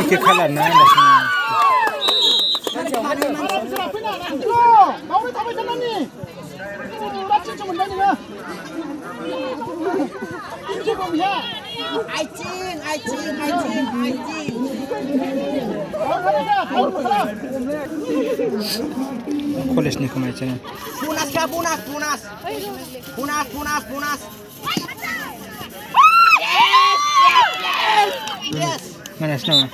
Iki kalah na dasnya. Koles ni kemana cina? Punas kah punas. Yes. Mana sana?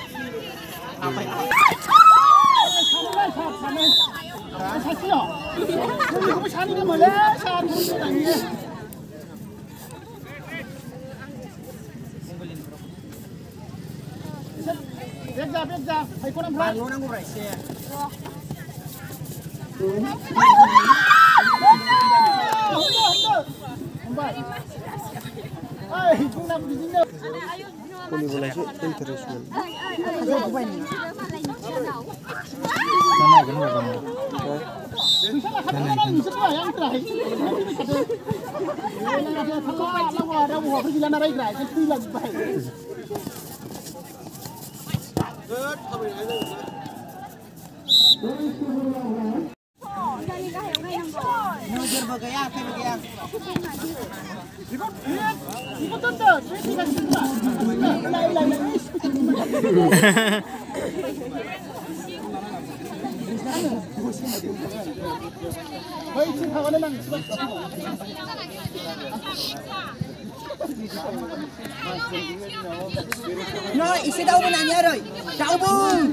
No, isi tahu menanya roy. Tahu bung.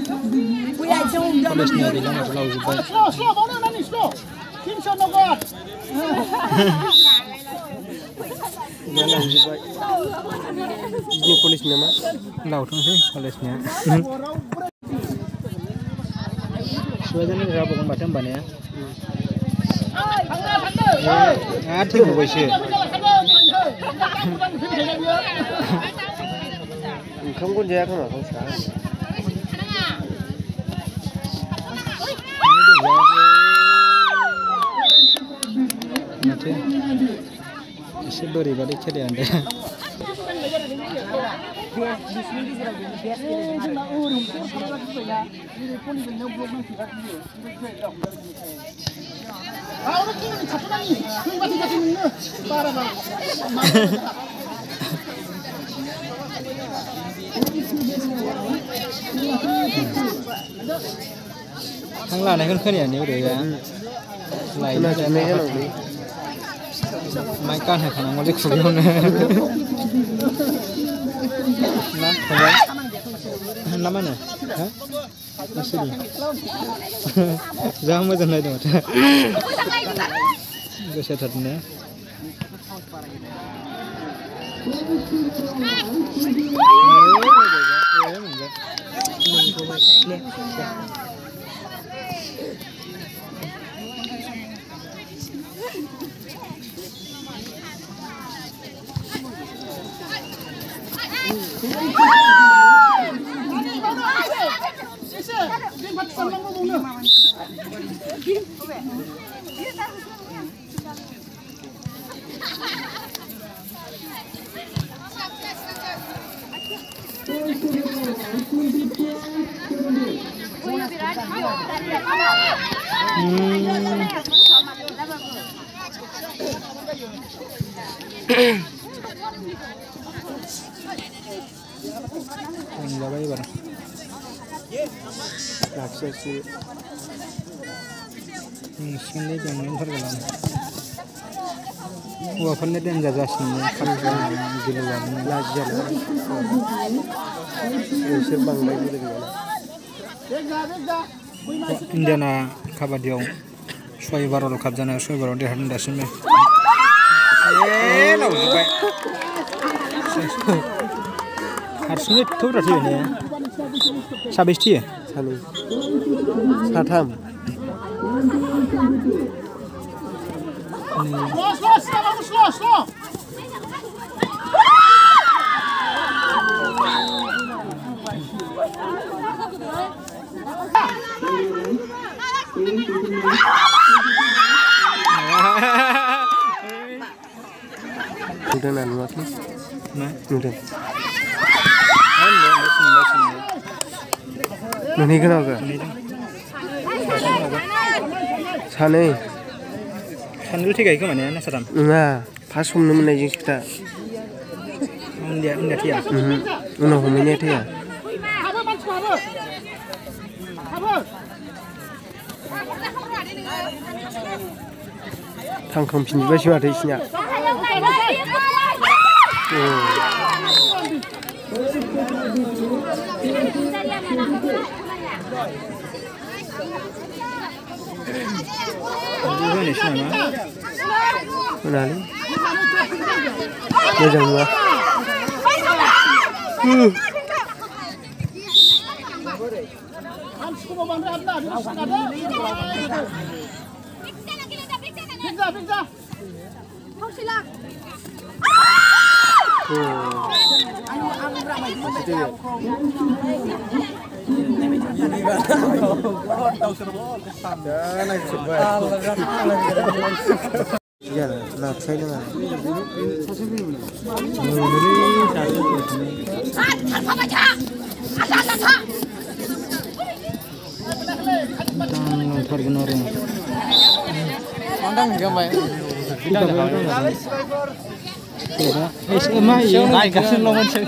Punya jom. Kolesnya dia jangan terlalu zubat. Slow, mau nani slow. Kim shot no god. Jangan zubat. Ini kolesnya mah. Laut sih kolesnya. Sudah ni berapa kan macam mana ya? Ada buat sih. Không có da không mà không sợ. Macam, seberi balik cari anda. Thằng là này hơn nhiều được à? Lại Nó chỉ mấy cái nào đi. Mai con hay khả năng lấy khẩu luôn nè. Nó không đấy. Lắm anh này. Hả? Nó sẽ đi. Ra không bao giờ này được. Tôi sẽ thật nữa. Enggak baik barang. Raksasa. Sini jangan tergelam. Wah, pandai dan jaga sini. Kalau di luar belajar. Serbang lagi dari mana? Indiana kabadiau. Soai baru lo kabjana, soai baru dia hendak sini. Lalu baik. Harusnya tu dah sih ni. Sabis dia. Sani. Satham. Slow. Udah nanu मा नुदों नुदों नुहैगोन आगो सानै सानैल' थैखायो खोमा ने ना साथाम नङा फार्स्ट हमनो मोननायजोंसो खोथा उन्दैया थैया उनाव हमहैनाया थैया थांखांफिनजोब्बायसो माथो इसिना होनालै मोजां नुवा लाबसाय नङा थारगोन आरो नायगासिनो मोनसे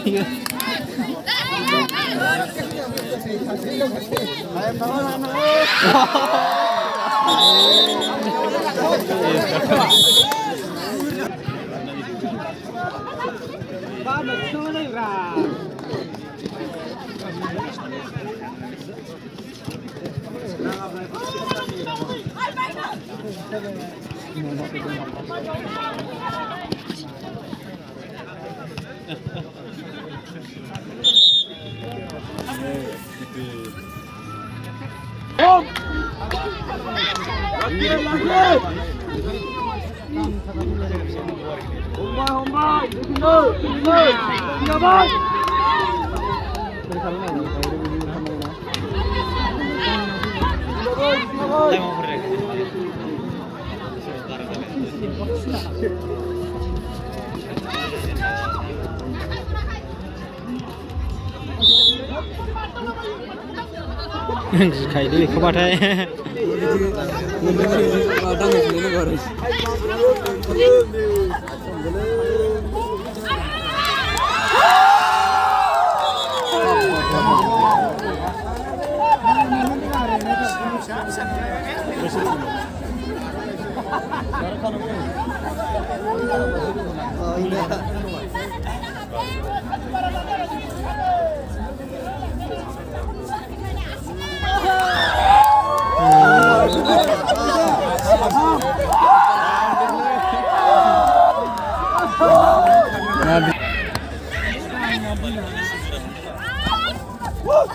गिखायोलै बेखौबाथाय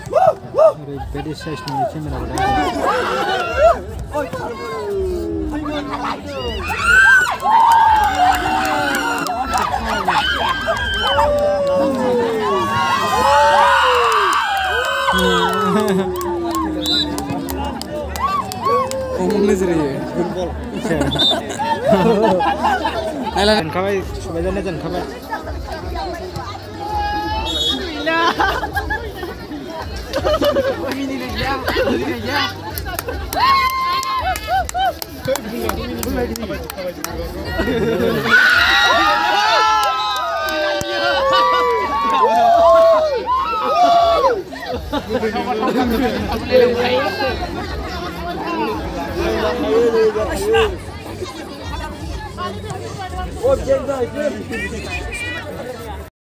oरैबायदि साइजनि केमेरा जानखाबाय सुबायजानो जानखाबाय Oh,